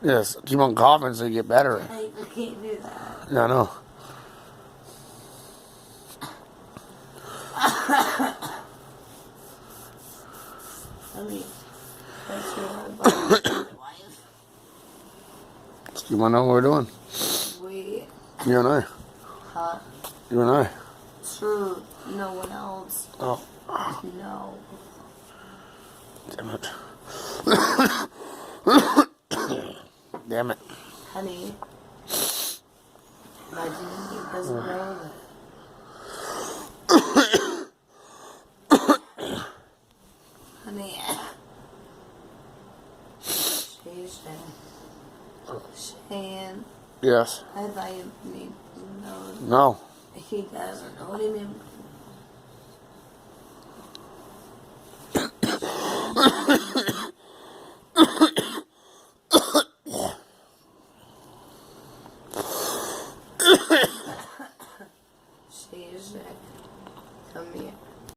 Yes, keep on coughing so you get better. I can't do that. Yeah, I know. I mean, that's your wife. You want to know what we're doing? We, You and I. huh? You and I. True. No one else. Oh, No. damn it. Damn it. Honey. Imagine he doesn't know that. Honey. Shane. Yes. I thought you need to know. No. He doesn't know what he mean. She's come here.